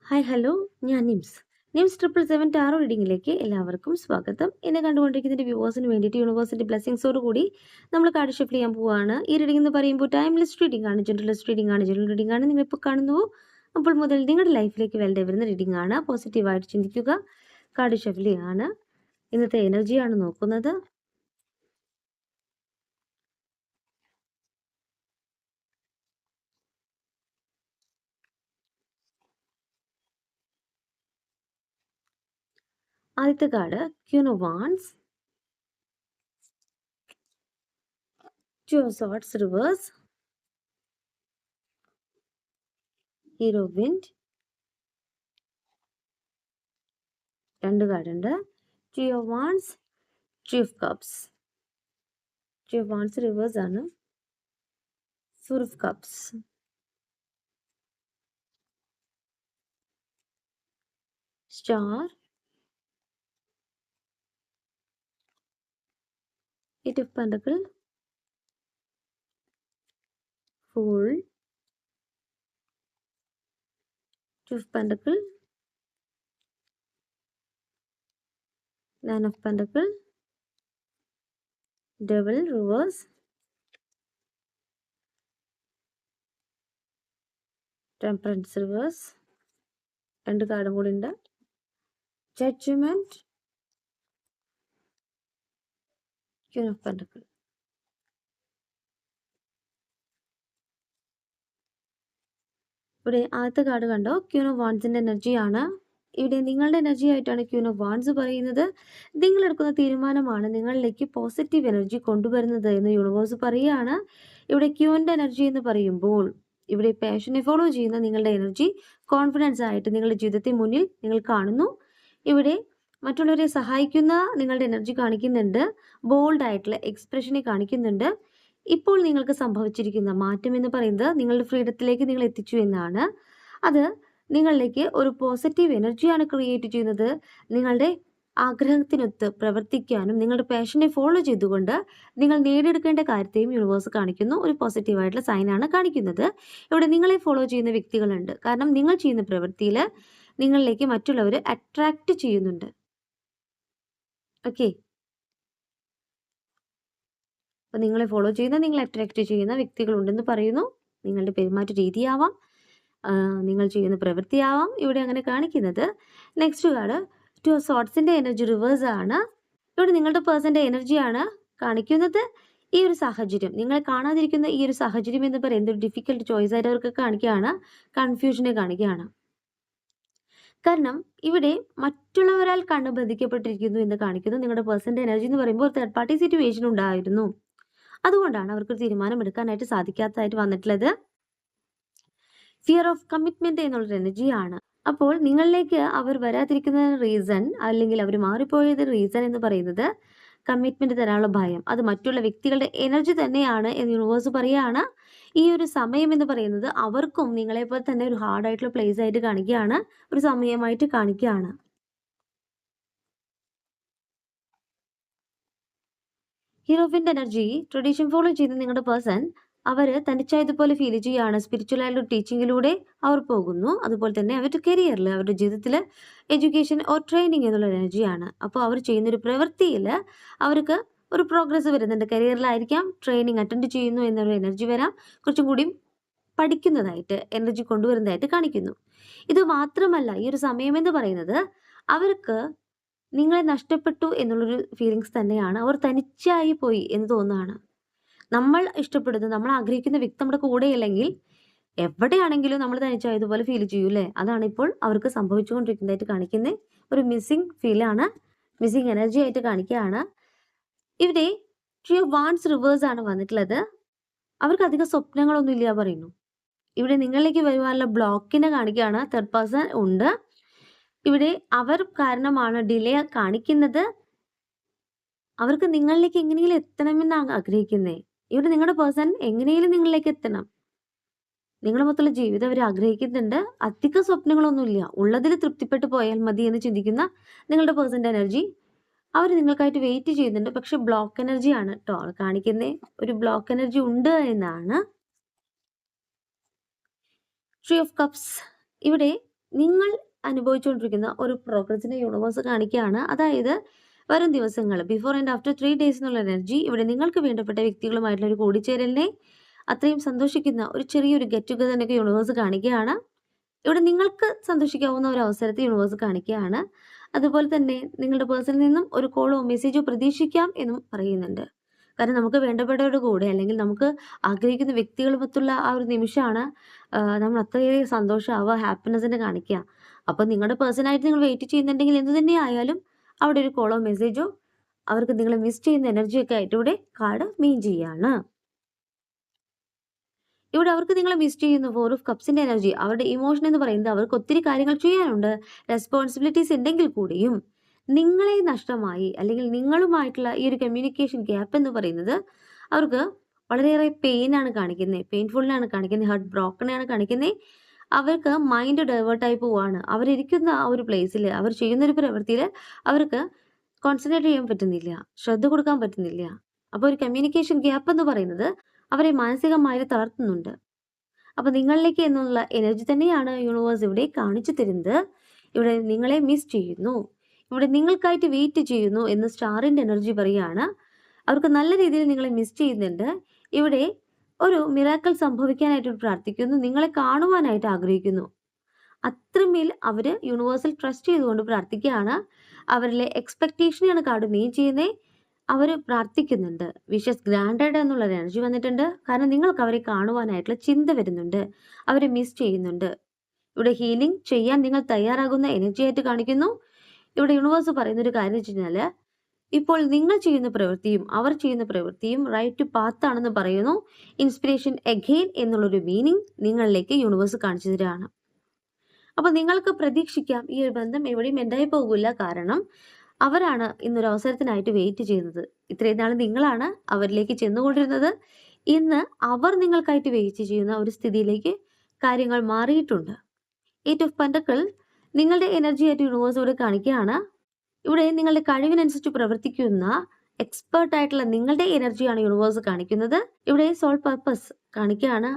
Hi hello, ഞാൻ nymphs 777 taro റീഡിങ്ങിലേക്ക് എല്ലാവർക്കും സ്വാഗതം. എന്നെ കണ്ടുകൊണ്ടിരിക്കുന്ന വ്യൂവേഴ്സിന് വേണ്ടിയിട്ട് യൂണിവേഴ്സിറ്റി ബ്ലെസ്സിങ്സോട് കൂടി നമ്മൾ കാർഡ് ഷിഫ്റ്റ് ചെയ്യാൻ പോവുകയാണ്. ഈ റീഡിംഗ് എന്ന് പറയുമ്പോൾ ടൈംലെസ് റീഡിംഗ് ആണ്, ജനറൽസ് റീഡിംഗ് ആണ്, ജനറൽ റീഡിംഗ് ആണ്. നിങ്ങളിപ്പോൾ കാണുന്നു അപ്പോൾ മുതൽ നിങ്ങളുടെ ലൈഫിലേക്ക് വേണ്ടി വരുന്ന റീഡിംഗ് ആണ്. പോസിറ്റീവായിട്ട് ചിന്തിക്കുക. കാർഡ് ഷിഫ്റ്റ് ചെയ്യാണ്. ഇന്നത്തെ എനർജിയാണ് നോക്കുന്നത്. ആദ്യത്തെ card queen of wands, two of swords reverse, hero of wind. രണ്ട് കാർഡ് ഉണ്ട്. Two of wands, two of cups. Two of wands reverse ആണ്. Four of cups, star, Eight of Pentacles, Fool, Two of Pentacles, Nine of Pentacles, Devil reverse, Temperance reverse, രണ്ട് കാർഡും കൂടി ഉണ്ട്. Judgement, Queen of Pentacles. ഇവിടെ ആദ്യത്തെ card കണ്ടോ, queen of വാൻഡ്സിന്റെ എനർജിയാണ്. ഇവിടെ നിങ്ങളുടെ എനർജി ആയിട്ടാണ് ക്യൂൻ ഓഫ് വാൻഡ്സ് പറയുന്നത്. നിങ്ങൾ എടുക്കുന്ന തീരുമാനമാണ് നിങ്ങളിലേക്ക് പോസിറ്റീവ് എനർജി കൊണ്ടുവരുന്നത് എന്ന് യൂണിവേഴ്സ് പറയുകയാണ്. ഇവിടെ ക്യൂൻ്റെ എനർജി എന്ന് പറയുമ്പോൾ ഇവിടെ പാഷനെ ഫോളോ ചെയ്യുന്ന നിങ്ങളുടെ എനർജി കോൺഫിഡൻസ് ആയിട്ട് നിങ്ങളുടെ ജീവിതത്തെ മുന്നിൽ നിങ്ങൾ കാണുന്നു. ഇവിടെ മറ്റുള്ളവരെ സഹായിക്കുന്ന നിങ്ങളുടെ എനർജി കാണിക്കുന്നുണ്ട്. ബോൾഡ് ആയിട്ടുള്ള എക്സ്പ്രഷനെ കാണിക്കുന്നുണ്ട്. ഇപ്പോൾ നിങ്ങൾക്ക് സംഭവിച്ചിരിക്കുന്ന മാറ്റം എന്ന് പറയുന്നത് നിങ്ങളുടെ ഫ്രീഡത്തിലേക്ക് നിങ്ങൾ എത്തിച്ചു എന്നാണ്. അത് നിങ്ങളിലേക്ക് ഒരു പോസിറ്റീവ് എനർജിയാണ് ക്രിയേറ്റ് ചെയ്യുന്നത്. നിങ്ങളുടെ ആഗ്രഹത്തിനൊത്ത് പ്രവർത്തിക്കാനും നിങ്ങളുടെ പാഷനെ ഫോളോ ചെയ്തുകൊണ്ട് നിങ്ങൾ നേടിയെടുക്കേണ്ട കാര്യത്തെയും യൂണിവേഴ്സ് കാണിക്കുന്നു. ഒരു പോസിറ്റീവായിട്ടുള്ള സൈനാണ് കാണിക്കുന്നത്. ഇവിടെ നിങ്ങളെ ഫോളോ ചെയ്യുന്ന വ്യക്തികളുണ്ട്. കാരണം നിങ്ങൾ ചെയ്യുന്ന പ്രവൃത്തിയിൽ നിങ്ങളിലേക്ക് മറ്റുള്ളവർ അട്രാക്റ്റ് ചെയ്യുന്നുണ്ട്. ഓക്കെ, അപ്പോൾ നിങ്ങളെ ഫോളോ ചെയ്യുന്ന, നിങ്ങളെ അട്രാക്റ്റ് ചെയ്യുന്ന വ്യക്തികളുണ്ടെന്ന് പറയുന്നു. നിങ്ങളുടെ പെരുമാറ്റ രീതിയാവാം, നിങ്ങൾ ചെയ്യുന്ന പ്രവൃത്തിയാവാം ഇവിടെ അങ്ങനെ കാണിക്കുന്നത്. നെക്സ്റ്റ് കാർഡ് ടു ഓഫ് സോർഡ്സിൻ്റെ എനർജി റിവേഴ്സ് ആണ്. ഇവിടെ നിങ്ങളുടെ പേഴ്സൻ്റെ എനർജിയാണ് കാണിക്കുന്നത്. ഈ ഒരു സാഹചര്യം, നിങ്ങളെ കാണാതിരിക്കുന്ന ഈ ഒരു സാഹചര്യം എന്ന് പറയുന്നത് ഒരു ഡിഫിക്കൽട്ട് ചോയ്സ് ആയിട്ട് അവർക്ക് കാണിക്കുകയാണ്, കൺഫ്യൂഷനെ കാണിക്കുകയാണ്. കാരണം ഇവിടെ മറ്റുള്ളവരാൽ കണ്ണ് ബന്ധിക്കപ്പെട്ടിരിക്കുന്നു എന്ന് കാണിക്കുന്നു. നിങ്ങളുടെ പേഴ്സൻ്റെ എനർജി എന്ന് പറയുമ്പോൾ ഒരു തേർഡ് പാർട്ടി സിറ്റുവേഷൻ ഉണ്ടായിരുന്നു. അതുകൊണ്ടാണ് അവർക്ക് തീരുമാനമെടുക്കാനായിട്ട് സാധിക്കാത്തതായിട്ട് വന്നിട്ടുള്ളത്. ഫിയർ ഓഫ് കമ്മിറ്റ്മെന്റ് എന്നുള്ളൊരു എനർജിയാണ്. അപ്പോൾ നിങ്ങളിലേക്ക് അവർ വരാതിരിക്കുന്ന റീസൺ, അല്ലെങ്കിൽ അവർ മാറിപ്പോയത് റീസൺ എന്ന് പറയുന്നത് കമ്മിറ്റ്മെന്റ് തരാനുള്ള ഭയം, അത് മറ്റുള്ള വ്യക്തികളുടെ എനർജി തന്നെയാണ് എന്ന് യൂണിവേഴ്സ് പറയുകയാണ്. ഈ ഒരു സമയം എന്ന് പറയുന്നത് അവർക്കും നിങ്ങളെപ്പോലെ തന്നെ ഒരു ഹാർഡായിട്ടുള്ള പ്ലേസ് ആയിട്ട് കാണിക്കുകയാണ്, ഒരു സമയമായിട്ട് കാണിക്കുകയാണ്. ഹീറോഫിൻ്റെ എനർജി ട്രഡീഷൻ ഫോളോ ചെയ്ത് നിങ്ങളുടെ പേഴ്സൺ അവർ തനിച്ചായതുപോലെ ഫീൽ ചെയ്യുകയാണ്. സ്പിരിച്വൽ ആയിട്ടുള്ള ടീച്ചിങ്ങിലൂടെ അവർ പോകുന്നു. അതുപോലെ തന്നെ അവരുടെ കരിയറിൽ, അവരുടെ ജീവിതത്തിൽ എഡ്യൂക്കേഷൻ ഓർ ട്രെയിനിങ് എന്നുള്ള എനർജിയാണ്. അപ്പോൾ അവർ ചെയ്യുന്നൊരു പ്രവൃത്തിയിൽ അവർക്ക് ഒരു പ്രോഗ്രസ് വരുന്നുണ്ട്. കരിയറിലായിരിക്കാം, ട്രെയിനിങ് അറ്റൻഡ് ചെയ്യുന്നു എന്നൊരു എനർജി വരാം, കുറച്ചും കൂടി പഠിക്കുന്നതായിട്ട് എനർജി കൊണ്ടുവരുന്നതായിട്ട് കാണിക്കുന്നു. ഇത് മാത്രമല്ല, ഈ ഒരു സമയമെന്ന് പറയുന്നത് അവർക്ക് നിങ്ങളെ നഷ്ടപ്പെട്ടു എന്നുള്ളൊരു ഫീലിങ്സ് തന്നെയാണ്. അവർ തനിച്ചായി പോയി എന്ന് തോന്നുകയാണ്. നമ്മൾ ഇഷ്ടപ്പെടുന്ന, നമ്മൾ ആഗ്രഹിക്കുന്ന വ്യക്തി നമ്മുടെ കൂടെയില്ലെങ്കിൽ എവിടെയാണെങ്കിലും നമ്മൾ തനിച്ചായതുപോലെ ഫീൽ ചെയ്യൂ അല്ലേ? അതാണ് ഇപ്പോൾ അവർക്ക് സംഭവിച്ചുകൊണ്ടിരിക്കുന്നതായിട്ട് കാണിക്കുന്നത്. ഒരു മിസ്സിങ് ഫീലാണ്, മിസ്സിങ് എനർജി ആയിട്ട് കാണിക്കുകയാണ്. ഇവിടെ ത്രീ ഓഫ് വാൻഡ്സ് റിവേഴ്സ് ആണ് വന്നിട്ടുള്ളത്. അവർക്ക് അധികം സ്വപ്നങ്ങളൊന്നും ഇല്ല പറയുന്നു. ഇവിടെ നിങ്ങളിലേക്ക് വരുവാനുള്ള ബ്ലോക്കിനെ കാണിക്കുകയാണ്. തേർഡ് പേഴ്സൺ ഉണ്ട്. ഇവിടെ അവർ കാരണമാണ് ഡിലേ കാണിക്കുന്നത്. അവർക്ക് നിങ്ങളിലേക്ക് എങ്ങനെയെങ്കിലും എത്തണമെന്ന് ആഗ്രഹിക്കുന്നേ. ഇവിടെ നിങ്ങളുടെ പേഴ്സൺ എങ്ങനെയെങ്കിലും നിങ്ങളിലേക്ക് എത്തണം. നിങ്ങളുടെ മൊത്തമുള്ള ജീവിതം അവർ ആഗ്രഹിക്കുന്നുണ്ട്. അധിക സ്വപ്നങ്ങളൊന്നുമില്ല, ഉള്ളതിൽ തൃപ്തിപ്പെട്ടു പോയാൽ മതി എന്ന് ചിന്തിക്കുന്ന നിങ്ങളുടെ പേഴ്സൻ്റെ എനർജി. അവർ നിങ്ങൾക്കായിട്ട് വെയിറ്റ് ചെയ്യുന്നുണ്ട്. പക്ഷെ ബ്ലോക്ക് എനർജിയാണ് കേട്ടോ കാണിക്കുന്നത്. ഒരു ബ്ലോക്ക് എനർജി ഉണ്ട് എന്നാണ്. Three of cups. ഇവിടെ നിങ്ങൾ അനുഭവിച്ചുകൊണ്ടിരിക്കുന്ന ഒരു പ്രോഗ്രസ്സിനെ യൂണിവേഴ്സ് കാണിക്കുകയാണ്. അതായത് വരും ദിവസങ്ങൾ ബിഫോർ ആൻഡ് ആഫ്റ്റർ 3 ഡേയ്സ് എന്നുള്ള എനർജി ഇവിടെ നിങ്ങൾക്ക് വേണ്ടപ്പെട്ട വ്യക്തികളുമായിട്ടുള്ള ഒരു കൂടിച്ചേരലിനെ അത്രയും സന്തോഷിക്കുന്ന ഒരു ചെറിയൊരു ഗെറ്റ് ടുഗദറിനൊക്കെ യൂണിവേഴ്സ് കാണിക്കുകയാണ്. ഇവിടെ നിങ്ങൾക്ക് സന്തോഷിക്കാവുന്ന ഒരു അവസരത്തെ യൂണിവേഴ്സ് കാണിക്കുകയാണ്. അതുപോലെ തന്നെ നിങ്ങളുടെ പേഴ്സണിൽ നിന്നും ഒരു കോളോ മെസ്സേജോ പ്രതീക്ഷിക്കാം എന്നും പറയുന്നുണ്ട്. കാരണം നമുക്ക് വേണ്ടപ്പെട്ടവരുടെ കൂടെ അല്ലെങ്കിൽ നമുക്ക് ആഗ്രഹിക്കുന്ന വ്യക്തികളുമൊത്തുള്ള ആ ഒരു നിമിഷമാണ് നമ്മൾ അത്രയേറെ സന്തോഷമാവുക, ഹാപ്പിനെസ്സിനെ കാണിക്കുക. അപ്പോൾ നിങ്ങളുടെ പേഴ്സണായിട്ട് നിങ്ങൾ വെയിറ്റ് ചെയ്യുന്നുണ്ടെങ്കിൽ എന്ത് തന്നെ ആയാലും അവിടെ ഒരു കോളോ മെസ്സേജോ അവർക്ക് നിങ്ങളെ മിസ് ചെയ്യുന്ന എനർജിയൊക്കെ ആയിട്ട് ഇവിടെ കാർഡ് മീൻ ചെയ്യാണ്. ഇവിടെ അവർക്ക് നിങ്ങളെ മിസ് ചെയ്യുന്നു. 4 ഓഫ് കപ്സിന്റെ എനർജി അവരുടെ ഇമോഷൻ എന്ന് പറയുന്നത് അവർക്ക് ഒത്തിരി കാര്യങ്ങൾ ചെയ്യാനുണ്ട്, റെസ്പോൺസിബിലിറ്റീസ് ഉണ്ടെങ്കിൽ കൂടിയും നിങ്ങളെ നഷ്ടമായി അല്ലെങ്കിൽ നിങ്ങളുമായിട്ടുള്ള ഈ ഒരു കമ്മ്യൂണിക്കേഷൻ ഗ്യാപ്പ് എന്ന് പറയുന്നത് അവർക്ക് വളരെയേറെ പെയിനാണ് കാണിക്കുന്നത്, പെയിൻഫുള്ളിനാണ് കാണിക്കുന്നത്, ഹാർട്ട് ബ്രോക്കണാണ് കാണിക്കുന്നത്. അവർക്ക് മൈൻഡ് ഡൈവേർട്ടായി പോവാണ്. അവരിരിക്കുന്ന ആ ഒരു പ്ലേസിൽ അവർ ചെയ്യുന്നൊരു പ്രവൃത്തിയിൽ അവർക്ക് കോൺസെൻട്രേറ്റ് ചെയ്യാൻ പറ്റുന്നില്ല, ശ്രദ്ധ കൊടുക്കാൻ പറ്റുന്നില്ല. അപ്പോൾ ഒരു കമ്മ്യൂണിക്കേഷൻ ഗ്യാപ്പ് എന്ന് പറയുന്നത് അവരെ മാനസികമായി തളർത്തുന്നുണ്ട്. അപ്പോൾ നിങ്ങളിലേക്ക് എന്നുള്ള എനർജി തന്നെയാണ് യൂണിവേഴ്സ് ഇവിടെ കാണിച്ചു തരുന്നത്. ഇവിടെ നിങ്ങളെ മിസ് ചെയ്യുന്നു, ഇവിടെ നിങ്ങൾക്കായിട്ട് വെയിറ്റ് ചെയ്യുന്നു എന്ന് സ്റ്റാറിൻ്റെ എനർജി പറയുകയാണ്. അവർക്ക് നല്ല രീതിയിൽ നിങ്ങളെ മിസ് ചെയ്യുന്നുണ്ട്. ഇവിടെ ഒരു മിറാക്കിൾ സംഭവിക്കാനായിട്ട് പ്രാർത്ഥിക്കുന്നു, നിങ്ങളെ കാണുവാനായിട്ട് ആഗ്രഹിക്കുന്നു. അത്രമേൽ അവർ യൂണിവേഴ്സൽ ട്രസ്റ്റ് ചെയ്തുകൊണ്ട് പ്രാർത്ഥിക്കുകയാണ്. അവരിലെ എക്സ്പെക്റ്റേഷനെയാണ് കാർഡ് മീൻ ചെയ്യുന്നത്. അവർ പ്രാർത്ഥിക്കുന്നുണ്ട്. വിഷസ് ഗ്രാൻഡഡ് എന്നുള്ള എനർജി വന്നിട്ടുണ്ട്. കാരണം നിങ്ങൾക്ക് അവരെ കാണുവാനായിട്ടുള്ള ചിന്ത വരുന്നുണ്ട്, അവരെ മിസ് ചെയ്യുന്നുണ്ട്. ഇവിടെ ഹീലിംഗ് ചെയ്യാൻ നിങ്ങൾ തയ്യാറാകുന്ന എനർജി ആയിട്ട് കാണിക്കുന്നു. ഇവിടെ യൂണിവേഴ്സ് പറയുന്ന ഒരു കാര്യം വെച്ച് കഴിഞ്ഞാൽ ഇപ്പോൾ നിങ്ങൾ ചെയ്യുന്ന പ്രവൃത്തിയും അവർ ചെയ്യുന്ന പ്രവൃത്തിയും റൈറ്റ് പാത്ത് ആണെന്ന് പറയുന്നു. ഇൻസ്പിറേഷൻ എഗെയിൻ എന്നുള്ളൊരു മീനിങ് നിങ്ങളിലേക്ക് യൂണിവേഴ്സ് കാണിച്ചു തരികയാണ്. അപ്പോൾ നിങ്ങൾക്ക് പ്രതീക്ഷിക്കാം ഈ ഒരു ബന്ധം എവിടെയും എന്തായി പോകില്ല. കാരണം അവരാണ് ഇന്നൊരു അവസരത്തിനായിട്ട് വെയിറ്റ് ചെയ്യുന്നത്. ഇത്രയും നാൾ നിങ്ങളാണ് അവരിലേക്ക് ചെന്നുകൊണ്ടിരുന്നത്. ഇന്ന് അവർ നിങ്ങൾക്കായിട്ട് വെയിറ്റ് ചെയ്യുന്ന ഒരു സ്ഥിതിയിലേക്ക് കാര്യങ്ങൾ മാറിയിട്ടുണ്ട്. 8 ഓഫ് പെന്റക്കിൾ നിങ്ങളുടെ എനർജി ആയിട്ട് യൂണിവേഴ്സ് ഇവിടെ കാണിക്കുകയാണ്. ഇവിടെ നിങ്ങളുടെ കഴിവിനനുസരിച്ച് പ്രവർത്തിക്കുന്ന എക്സ്പേർട്ട് ആയിട്ടുള്ള നിങ്ങളുടെ എനർജിയാണ് യൂണിവേഴ്സ് കാണിക്കുന്നത്. ഇവിടെ സോൾ പർപ്പസ് കാണിക്കുകയാണ്.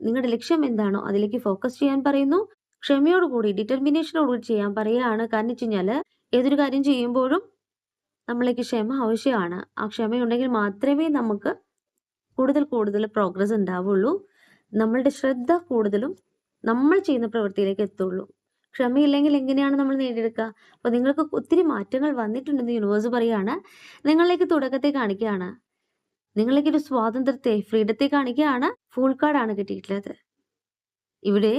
നിങ്ങളുടെ ലക്ഷ്യം എന്താണോ അതിലേക്ക് ഫോക്കസ് ചെയ്യാൻ പറയുന്നു. ക്ഷമയോടുകൂടി ഡിറ്റർമിനേഷനോടുകൂടി ചെയ്യാൻ പറയുകയാണ്. കാരണം വെച്ച് കഴിഞ്ഞാൽ ഏതൊരു കാര്യം ചെയ്യുമ്പോഴും നമ്മൾക്ക് ക്ഷമ ആവശ്യമാണ്. ആ ക്ഷമയുണ്ടെങ്കിൽ മാത്രമേ നമുക്ക് കൂടുതൽ പ്രോഗ്രസ് ഉണ്ടാവുള്ളൂ. നമ്മളുടെ ശ്രദ്ധ കൂടുതലും നമ്മൾ ചെയ്യുന്ന പ്രവൃത്തിയിലേക്ക് എത്തുള്ളൂ. ക്ഷമയില്ലെങ്കിൽ എങ്ങനെയാണ് നമ്മൾ നേടിയെടുക്കുക? അപ്പോൾ നിങ്ങൾക്ക് ഒത്തിരി മാറ്റങ്ങൾ വന്നിട്ടുണ്ടെന്ന് യൂണിവേഴ്സ് പറയുകയാണ്. നിങ്ങളിലേക്ക് തുടക്കത്തെ കാണിക്കുകയാണ്. നിങ്ങളിലേക്ക് ഒരു സ്വാതന്ത്ര്യത്തെ, ഫ്രീഡത്തെ കാണിക്കുകയാണ്. ഫുൾ കാർഡാണ് കിട്ടിയിട്ടുള്ളത്. ഇവിടെ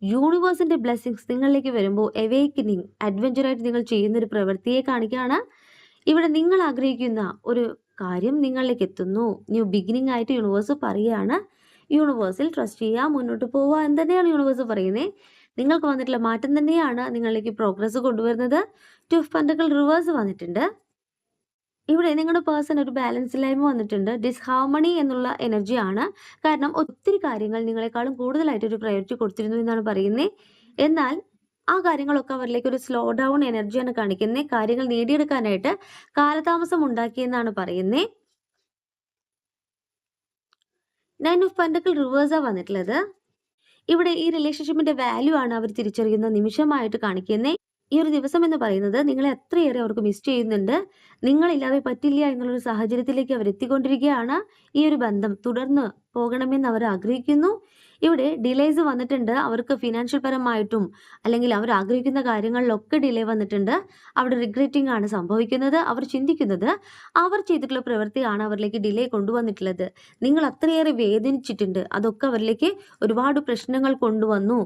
യൂണിവേഴ്സിന്റെ ബ്ലെസ്സിങ്സ് നിങ്ങളിലേക്ക് വരുമ്പോൾ എവേക്കനിങ്, അഡ്വഞ്ചറായിട്ട് നിങ്ങൾ ചെയ്യുന്നൊരു പ്രവൃത്തിയെ കാണിക്കുകയാണ്. ഇവിടെ നിങ്ങൾ ആഗ്രഹിക്കുന്ന ഒരു കാര്യം നിങ്ങളിലേക്ക് എത്തുന്നു. ന്യൂ ബിഗിനിങ് ആയിട്ട് യൂണിവേഴ്സ് പറയുകയാണ്. യൂണിവേഴ്സിൽ ട്രസ്റ്റ് ചെയ്യുക, മുന്നോട്ട് പോവുക എന്ന് തന്നെയാണ് യൂണിവേഴ്സ് പറയുന്നത്. നിങ്ങൾക്ക് വന്നിട്ടുള്ള മാറ്റം തന്നെയാണ് നിങ്ങളിലേക്ക് പ്രോഗ്രസ് കൊണ്ടുവരുന്നത്. 2 ഓഫ് പെന്റക്കിൾ റിവേഴ്സ് വന്നിട്ടുണ്ട്. ഇവിടെ നിങ്ങളുടെ പേഴ്സൺ ഒരു ബാലൻസ് ഇല്ലായ്മ വന്നിട്ടുണ്ട്. ഡിസ്ഹാർമണി എന്നുള്ള എനർജിയാണ്. കാരണം ഒത്തിരി കാര്യങ്ങൾ നിങ്ങളെക്കാളും കൂടുതലായിട്ട് ഒരു പ്രയോറിറ്റി കൊടുത്തിരുന്നു എന്നാണ് പറയുന്നത്. എന്നാൽ ആ കാര്യങ്ങളൊക്കെ അവരിലേക്ക് ഒരു സ്ലോ ഡൗൺ എനർജിയാണ് കാണിക്കുന്നത്. കാര്യങ്ങൾ നേടിയെടുക്കാനായിട്ട് കാലതാമസം ഉണ്ടാക്കിയെന്നാണ് പറയുന്നത്. 9 ഓഫ് പെന്റക്കിൾ റിവേഴ്സാണ് വന്നിട്ടുള്ളത്. ഇവിടെ ഈ റിലേഷൻഷിപ്പിന്റെ വാല്യൂ ആണ് അവർ തിരിച്ചറിയുന്ന നിമിഷമായിട്ട് കാണിക്കുന്നത്. ഈ ഒരു ദിവസം എന്ന് പറയുന്നത് നിങ്ങളെ അത്രയേറെ അവർക്ക് മിസ് ചെയ്യുന്നുണ്ട്. നിങ്ങളില്ലാതെ പറ്റില്ല എന്നുള്ളൊരു സാഹചര്യത്തിലേക്ക് അവർ എത്തിക്കൊണ്ടിരിക്കുകയാണ്. ഈ ഒരു ബന്ധം തുടർന്ന് പോകണമെന്ന് അവർ ആഗ്രഹിക്കുന്നു. ഇവിടെ ഡിലേസ് വന്നിട്ടുണ്ട്. അവർക്ക് ഫിനാൻഷ്യൽ പരമായിട്ടും അല്ലെങ്കിൽ അവർ ആഗ്രഹിക്കുന്ന കാര്യങ്ങളിലൊക്കെ ഡിലേ വന്നിട്ടുണ്ട്. അവിടെ റിഗ്രറ്റിംഗ് ആണ് സംഭവിക്കുന്നത്. അവർ ചിന്തിക്കുന്നത് അവർ ചെയ്തിട്ടുള്ള പ്രവൃത്തിയാണ് അവരിലേക്ക് ഡിലേ കൊണ്ടുവന്നിട്ടുള്ളത്. നിങ്ങൾ അത്രയേറെ വേദനിച്ചിട്ടുണ്ട്. അതൊക്കെ അവരിലേക്ക് ഒരുപാട് പ്രശ്നങ്ങൾ കൊണ്ടുവന്നു.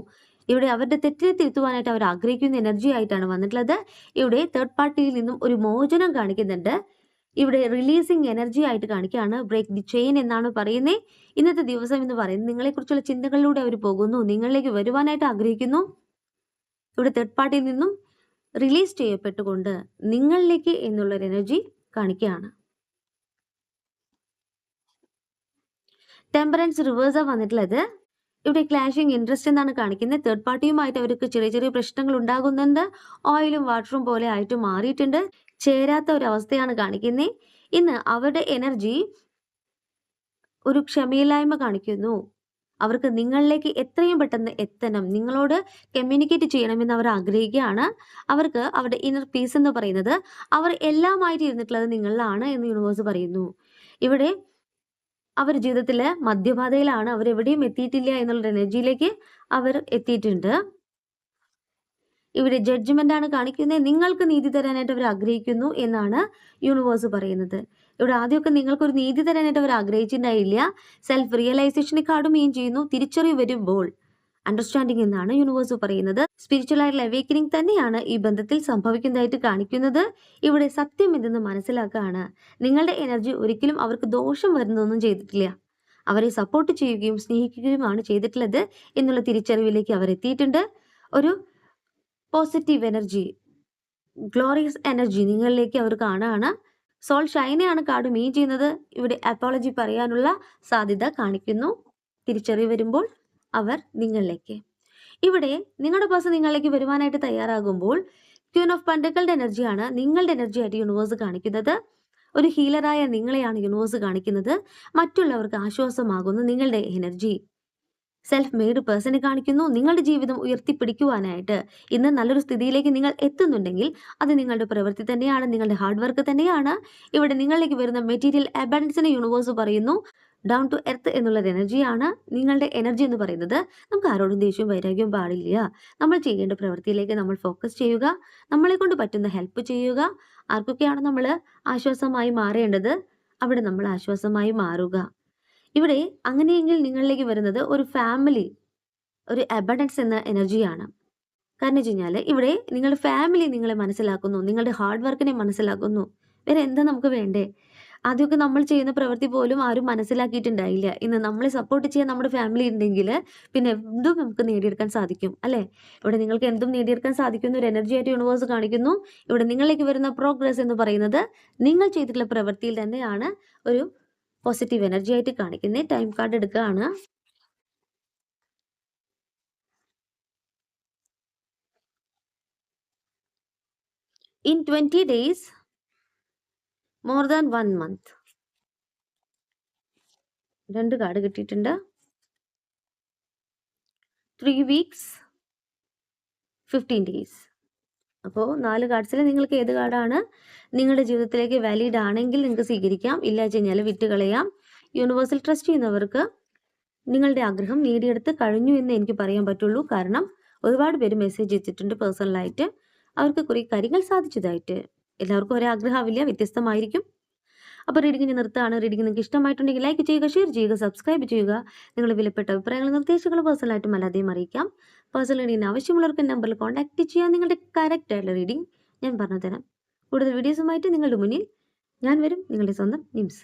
ഇവിടെ അവരുടെ തെറ്റിനെ തിരുത്തുവാനായിട്ട് അവർ ആഗ്രഹിക്കുന്ന എനർജി ആയിട്ടാണ് വന്നിട്ടുള്ളത്. ഇവിടെ തേർഡ് പാർട്ടിയിൽ നിന്നും ഒരു മോചനം കാണിക്കുന്നുണ്ട്. ഇവിടെ റിലീസിങ് എനർജി ആയിട്ട് കാണിക്കുകയാണ്. ബ്രേക്ക് ദി ചെയിൻ എന്നാണ് പറയുന്നത്. ഇന്നത്തെ ദിവസം എന്ന് പറയുന്നത് നിങ്ങളെക്കുറിച്ചുള്ള ചിന്തകളിലൂടെ അവർ പോകുന്നു, നിങ്ങളിലേക്ക് വരുവാനായിട്ട് ആഗ്രഹിക്കുന്നു. ഇവിടെ തേർഡ് പാർട്ടിയിൽ നിന്നും റിലീസ് ചെയ്യപ്പെട്ടുകൊണ്ട് നിങ്ങളിലേക്ക് എന്നുള്ളൊരു എനർജി കാണിക്കുകയാണ്. ടെമ്പറൻസ് റിവേഴ്സാണ് വന്നിട്ടുള്ളത്. ഇവിടെ ക്ലാഷിങ് ഇൻട്രസ്റ്റ് എന്നാണ് കാണിക്കുന്നത്. തേർഡ് പാർട്ടിയുമായിട്ട് അവർക്ക് ചെറിയ പ്രശ്നങ്ങൾ ഉണ്ടാകുന്നുണ്ട്. ഓയിലും വാട്ടറും പോലെ ആയിട്ട് മാറിയിട്ടുണ്ട്. ചേരാത്ത ഒരു അവസ്ഥയാണ് കാണിക്കുന്നത്. ഇന്ന് അവരുടെ എനർജി ഒരു ക്ഷമയില്ലായ്മ കാണിക്കുന്നു. അവർക്ക് നിങ്ങളിലേക്ക് എത്രയും പെട്ടെന്ന് എത്തണം, നിങ്ങളോട് കമ്മ്യൂണിക്കേറ്റ് ചെയ്യണമെന്ന് അവർ ആഗ്രഹിക്കുകയാണ്. അവർക്ക് അവരുടെ ഇന്നർ പീസ് എന്ന് പറയുന്നത് അവർ എല്ലാമായിട്ട് ഇരുന്നിട്ടുള്ളത് നിങ്ങളിലാണ് എന്ന് യൂണിവേഴ്സ് പറയുന്നു. ഇവിടെ അവർ ജീവിതത്തിൽ മധ്യപാതയിലാണ്, അവരെവിടെയും എത്തിയിട്ടില്ല എന്നുള്ള എനർജിയിലേക്ക് അവർ എത്തിയിട്ടുണ്ട്. ഇവിടെ ജഡ്ജ്മെന്റ് ആണ് കാണിക്കുന്നത്. നിങ്ങൾക്ക് നീതി തരാനായിട്ട് അവർ ആഗ്രഹിക്കുന്നു എന്നാണ് യൂണിവേഴ്സ് പറയുന്നത്. ഇവിടെ ആദ്യമൊക്കെ നിങ്ങൾക്കൊരു നീതി തരാനായിട്ട് അവർ ആഗ്രഹിച്ചിട്ടുണ്ടായില്ല. സെൽഫ് റിയലൈസേഷനെ കാർഡ് മീൻ ചെയ്യുന്നു. തിരിച്ചറിവ് വരുമ്പോൾ അണ്ടർസ്റ്റാൻഡിങ് എന്നാണ് യൂണിവേഴ്സ് പറയുന്നത്. സ്പിരിച്വൽ ആയിട്ടുള്ള അവേക്കനിങ് തന്നെയാണ് ഈ ബന്ധത്തിൽ സംഭവിക്കുന്നതായിട്ട് കാണിക്കുന്നത്. ഇവിടെ സത്യം എന്തെന്ന് മനസ്സിലാക്കുകയാണ്. നിങ്ങളുടെ എനർജി ഒരിക്കലും അവർക്ക് ദോഷം വരുന്നതൊന്നും ചെയ്തിട്ടില്ല. അവരെ സപ്പോർട്ട് ചെയ്യുകയും സ്നേഹിക്കുകയുമാണ് ചെയ്തിട്ടുള്ളത് എന്നുള്ള തിരിച്ചറിവിലേക്ക് അവർ എത്തിയിട്ടുണ്ട്. ഒരു പോസിറ്റീവ് എനർജി, ഗ്ലോറിയസ് എനർജി നിങ്ങളിലേക്ക് അവർ കാണുകയാണ്. സോൾ ഷൈനെയാണ് കാർഡ് മീൻ ചെയ്യുന്നത്. ഇവിടെ അപ്പോളജി പറയാനുള്ള സാധ്യത കാണിക്കുന്നു. തിരിച്ചറിവ് വരുമ്പോൾ അവർ നിങ്ങളിലേക്ക്. ഇവിടെ നിങ്ങളുടെ പേഴ്സൺ നിങ്ങളിലേക്ക് വരുവാനായിട്ട് തയ്യാറാകുമ്പോൾ ക്വീൻ ഓഫ് പെന്റക്കിളുടെ എനർജിയാണ് നിങ്ങളുടെ എനർജി ആയിട്ട് യൂണിവേഴ്സ് കാണിക്കുന്നത്. ഒരു ഹീലറായ നിങ്ങളെയാണ് യൂണിവേഴ്സ് കാണിക്കുന്നത്. മറ്റുള്ളവർക്ക് ആശ്വാസമാകുന്നു നിങ്ങളുടെ എനർജി. സെൽഫ് മെയ്ഡ് പേഴ്സണെ കാണിക്കുന്നു. നിങ്ങളുടെ ജീവിതം ഉയർത്തിപ്പിടിക്കുവാനായിട്ട് ഇന്ന് നല്ലൊരു സ്ഥിതിയിലേക്ക് നിങ്ങൾ എത്തുന്നുണ്ടെങ്കിൽ അത് നിങ്ങളുടെ പ്രവൃത്തി തന്നെയാണ്, നിങ്ങളുടെ ഹാർഡ് വർക്ക് തന്നെയാണ്. ഇവിടെ നിങ്ങളിലേക്ക് വരുന്ന മെറ്റീരിയൽ അബൻഡൻസിനെ യൂണിവേഴ്സ് പറയുന്നു. ഡൗൺ ടു എർത്ത് എന്നുള്ളൊരു എനർജിയാണ് നിങ്ങളുടെ എനർജി എന്ന് പറയുന്നത്. നമുക്ക് ആരോടും ദേഷ്യവും വൈരാഗ്യവും പാടില്ല. നമ്മൾ ചെയ്യേണ്ട പ്രവൃത്തിയിലേക്ക് നമ്മൾ ഫോക്കസ് ചെയ്യുക. നമ്മളെ കൊണ്ട് പറ്റുന്ന ഹെൽപ്പ് ചെയ്യുക. ആർക്കൊക്കെയാണ് നമ്മൾ ആശ്വാസമായി മാറേണ്ടത് അവിടെ നമ്മൾ ആശ്വാസമായി മാറുക. ഇവിടെ അങ്ങനെയെങ്കിൽ നിങ്ങളിലേക്ക് വരുന്നത് ഒരു ഫാമിലി, ഒരു അബണ്ടൻസ് എന്ന എനർജിയാണ്. കാരണം വെച്ച് കഴിഞ്ഞാൽ ഇവിടെ നിങ്ങളുടെ ഫാമിലി നിങ്ങളെ മനസ്സിലാക്കുന്നു, നിങ്ങളുടെ ഹാർഡ് വർക്കിനെ മനസ്സിലാക്കുന്നു. വേറെ എന്താ നമുക്ക് വേണ്ടേ? ആദ്യമൊക്കെ നമ്മൾ ചെയ്യുന്ന പ്രവൃത്തി പോലും ആരും മനസ്സിലാക്കിയിട്ടുണ്ടായില്ല. ഇന്ന് നമ്മളെ സപ്പോർട്ട് ചെയ്യാൻ നമ്മുടെ ഫാമിലി ഉണ്ടെങ്കിൽ പിന്നെ എന്തും നമുക്ക് നേടിയെടുക്കാൻ സാധിക്കും, അല്ലേ? ഇവിടെ നിങ്ങൾക്ക് എന്തും നേടിയെടുക്കാൻ സാധിക്കുന്ന ഒരു എനർജി ആയിട്ട് യൂണിവേഴ്സ് കാണിക്കുന്നു. ഇവിടെ നിങ്ങളിലേക്ക് വരുന്ന പ്രോഗ്രസ് എന്ന് പറയുന്നത് നിങ്ങൾ ചെയ്തിട്ടുള്ള പ്രവൃത്തിയിൽ തന്നെയാണ് ഒരു പോസിറ്റീവ് എനർജി ആയിട്ട് കാണിക്കുന്നത്. ടൈം കാർഡ് എടുക്കുകയാണ്. In 20 days, more than 1 month. 2 card കിട്ടിയിട്ടുണ്ട്. 3 weeks, 15 days. അപ്പോൾ 4 കാർഡ്സിൽ നിങ്ങൾക്ക് ഏത് കാർഡാണ് നിങ്ങളുടെ ജീവിതത്തിലേക്ക് വാലിഡ് ആണെങ്കിൽ നിങ്ങൾക്ക് സ്വീകരിക്കാം, ഇല്ല വെച്ച് കഴിഞ്ഞാൽ വിട്ടുകളയാം. യൂണിവേഴ്സിൽ ട്രസ്റ്റ് ചെയ്യുന്നവർക്ക് നിങ്ങളുടെ ആഗ്രഹം നേടിയെടുത്ത് കഴിഞ്ഞു എന്ന് എനിക്ക് പറയാൻ പറ്റുള്ളൂ. കാരണം ഒരുപാട് പേര് മെസ്സേജ് അയച്ചിട്ടുണ്ട് പേഴ്സണലായിട്ട്, അവർക്ക് കുറേ കാര്യങ്ങൾ സാധിച്ചതായിട്ട്. എല്ലാവർക്കും ഒരേ ആഗ്രഹമാവില്ല, വ്യത്യസ്തമായിരിക്കും. അപ്പോൾ റീഡിങ്ങിന് നിർത്താണ്. റീഡിംഗ് നിങ്ങൾക്ക് ഇഷ്ടമായിട്ടുണ്ടെങ്കിൽ ലൈക്ക് ചെയ്യുക, ഷെയർ ചെയ്യുക, സബ്സ്ക്രൈബ് ചെയ്യുക. നിങ്ങളുടെ വിലപ്പെട്ട അഭിപ്രായങ്ങളും നിർദ്ദേശങ്ങളും പേഴ്സണലായിട്ടും അല്ലാതെയും അറിയിക്കാം. പേഴ്സണൽ റീഡിങ്ങിന് ആവശ്യമുള്ളവർക്ക് നമ്പറിൽ കോൺടാക്ട് ചെയ്യാൻ. നിങ്ങളുടെ കറക്റ്റ് ആയിട്ടുള്ള റീഡിംഗ് ഞാൻ പറഞ്ഞു തരാം. കൂടുതൽ വീഡിയോസുമായിട്ട് നിങ്ങളുടെ മുന്നിൽ ഞാൻ വരും. നിങ്ങളുടെ സ്വന്തം നിംസ്.